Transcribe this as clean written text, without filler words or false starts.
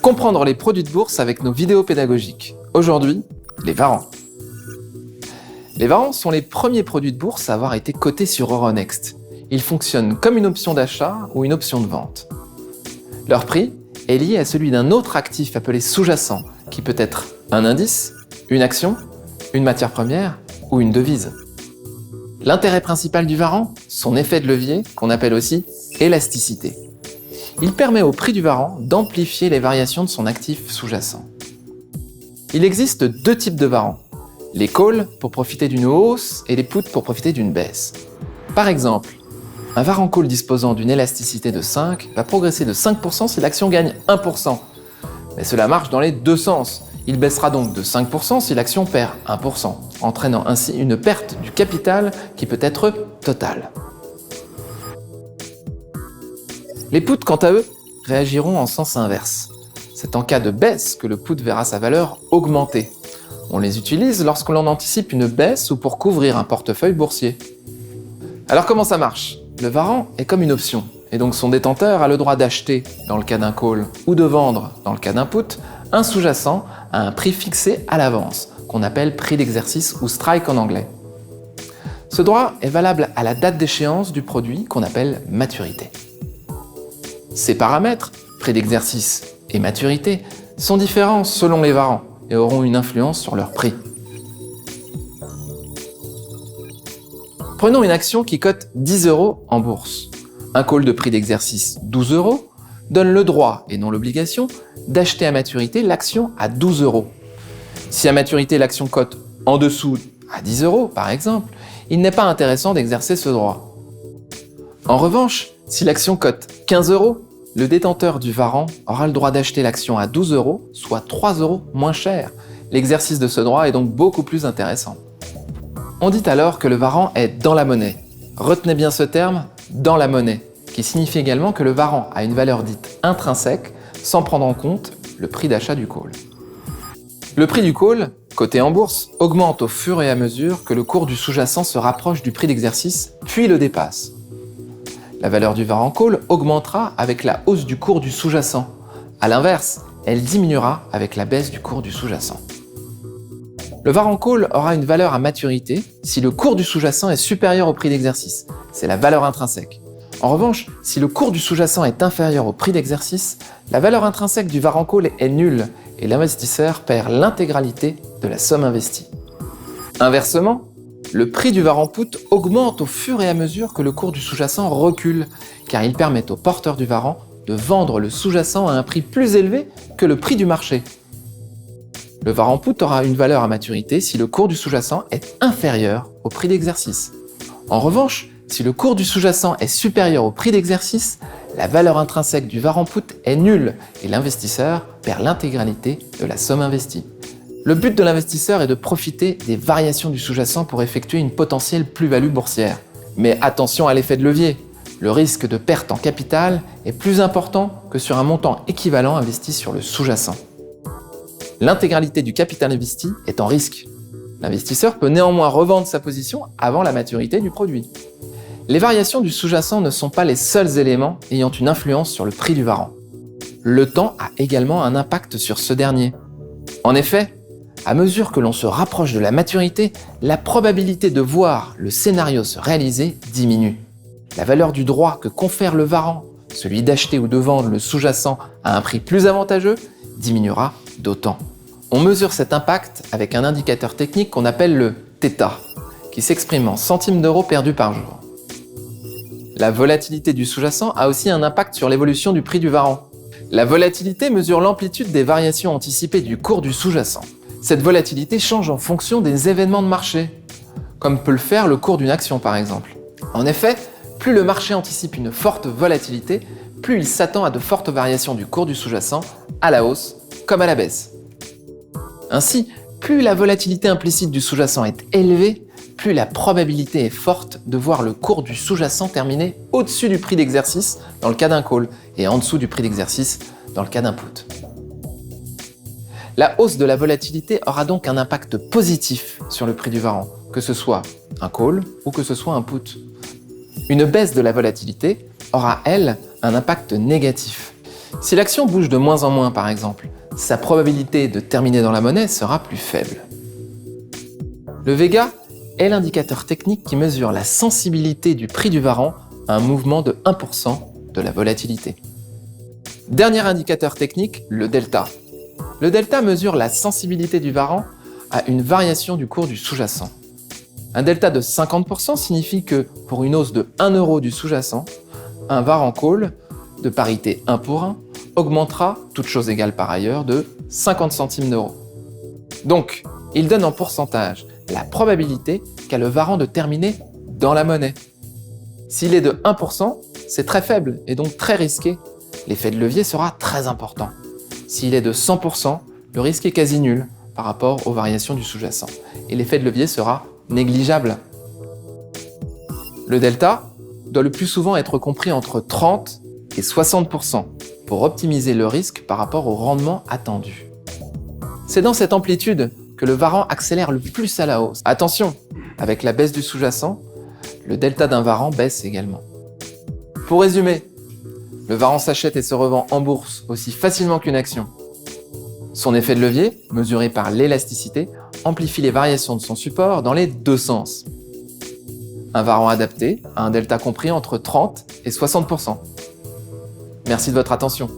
Comprendre les produits de bourse avec nos vidéos pédagogiques. Aujourd'hui, les warrants. Les warrants sont les premiers produits de bourse à avoir été cotés sur Euronext. Ils fonctionnent comme une option d'achat ou une option de vente. Leur prix est lié à celui d'un autre actif appelé sous-jacent, qui peut être un indice, une action, une matière première ou une devise. L'intérêt principal du warrant, son effet de levier, qu'on appelle aussi élasticité. Il permet au prix du warrant d'amplifier les variations de son actif sous-jacent. Il existe deux types de warrants. Les calls pour profiter d'une hausse et les puts pour profiter d'une baisse. Par exemple, un warrant call disposant d'une élasticité de 5 va progresser de 5% si l'action gagne 1%. Mais cela marche dans les deux sens. Il baissera donc de 5% si l'action perd 1%, entraînant ainsi une perte du capital qui peut être totale. Les puts, quant à eux, réagiront en sens inverse. C'est en cas de baisse que le put verra sa valeur augmenter. On les utilise lorsque l'on anticipe une baisse ou pour couvrir un portefeuille boursier. Alors comment ça marche ? Le warrant est comme une option, et donc son détenteur a le droit d'acheter, dans le cas d'un call, ou de vendre, dans le cas d'un put, un sous-jacent à un prix fixé à l'avance, qu'on appelle prix d'exercice ou strike en anglais. Ce droit est valable à la date d'échéance du produit qu'on appelle maturité. Ces paramètres, prix d'exercice et maturité, sont différents selon les warrants et auront une influence sur leur prix. Prenons une action qui cote 10 € en bourse. Un call de prix d'exercice 12 € donne le droit, et non l'obligation, d'acheter à maturité l'action à 12 €. Si à maturité l'action cote en dessous à 10 € par exemple, il n'est pas intéressant d'exercer ce droit. En revanche, si l'action cote 15 €, le détenteur du warrant aura le droit d'acheter l'action à 12 €, soit 3 € moins cher. L'exercice de ce droit est donc beaucoup plus intéressant. On dit alors que le warrant est dans la monnaie. Retenez bien ce terme, dans la monnaie, qui signifie également que le warrant a une valeur dite intrinsèque, sans prendre en compte le prix d'achat du call. Le prix du call, coté en bourse, augmente au fur et à mesure que le cours du sous-jacent se rapproche du prix d'exercice, puis le dépasse. La valeur du warrant call augmentera avec la hausse du cours du sous-jacent. A l'inverse, elle diminuera avec la baisse du cours du sous-jacent. Le warrant call aura une valeur à maturité si le cours du sous-jacent est supérieur au prix d'exercice. C'est la valeur intrinsèque. En revanche, si le cours du sous-jacent est inférieur au prix d'exercice, la valeur intrinsèque du warrant call est nulle et l'investisseur perd l'intégralité de la somme investie. Inversement, le prix du warrant put augmente au fur et à mesure que le cours du sous-jacent recule, car il permet au porteur du warrant de vendre le sous-jacent à un prix plus élevé que le prix du marché. Le warrant put aura une valeur à maturité si le cours du sous-jacent est inférieur au prix d'exercice. En revanche, si le cours du sous-jacent est supérieur au prix d'exercice, la valeur intrinsèque du warrant put est nulle et l'investisseur perd l'intégralité de la somme investie. Le but de l'investisseur est de profiter des variations du sous-jacent pour effectuer une potentielle plus-value boursière. Mais attention à l'effet de levier. Le risque de perte en capital est plus important que sur un montant équivalent investi sur le sous-jacent. L'intégralité du capital investi est en risque. L'investisseur peut néanmoins revendre sa position avant la maturité du produit. Les variations du sous-jacent ne sont pas les seuls éléments ayant une influence sur le prix du warrant. Le temps a également un impact sur ce dernier. En effet, à mesure que l'on se rapproche de la maturité, la probabilité de voir le scénario se réaliser diminue. La valeur du droit que confère le warrant, celui d'acheter ou de vendre le sous-jacent à un prix plus avantageux, diminuera d'autant. On mesure cet impact avec un indicateur technique qu'on appelle le θ, qui s'exprime en centimes d'euros perdus par jour. La volatilité du sous-jacent a aussi un impact sur l'évolution du prix du warrant. La volatilité mesure l'amplitude des variations anticipées du cours du sous-jacent. Cette volatilité change en fonction des événements de marché, comme peut le faire le cours d'une action par exemple. En effet, plus le marché anticipe une forte volatilité, plus il s'attend à de fortes variations du cours du sous-jacent, à la hausse comme à la baisse. Ainsi, plus la volatilité implicite du sous-jacent est élevée, plus la probabilité est forte de voir le cours du sous-jacent terminer au-dessus du prix d'exercice dans le cas d'un call et en dessous du prix d'exercice dans le cas d'un put. La hausse de la volatilité aura donc un impact positif sur le prix du warrant, que ce soit un call ou que ce soit un put. Une baisse de la volatilité aura, elle, un impact négatif. Si l'action bouge de moins en moins, par exemple, sa probabilité de terminer dans la monnaie sera plus faible. Le Vega est l'indicateur technique qui mesure la sensibilité du prix du varan à un mouvement de 1% de la volatilité. Dernier indicateur technique, le delta. Le delta mesure la sensibilité du varan à une variation du cours du sous-jacent. Un delta de 50% signifie que pour une hausse de 1 euro du sous-jacent, un varan call de parité 1 pour 1 augmentera, toutes choses égales par ailleurs, de 50 centimes d'euros. Donc, il donne en pourcentage la probabilité qu'a le varan de terminer dans la monnaie. S'il est de 1%, c'est très faible et donc très risqué. L'effet de levier sera très important. S'il est de 100%, le risque est quasi nul par rapport aux variations du sous-jacent et l'effet de levier sera négligeable. Le delta doit le plus souvent être compris entre 30 et 60% pour optimiser le risque par rapport au rendement attendu. C'est dans cette amplitude que le varan accélère le plus à la hausse. Attention, avec la baisse du sous-jacent, le delta d'un varan baisse également. Pour résumer, le varan s'achète et se revend en bourse aussi facilement qu'une action. Son effet de levier, mesuré par l'élasticité, amplifie les variations de son support dans les deux sens. Un varan adapté a un delta compris entre 30 et 60%. Merci de votre attention.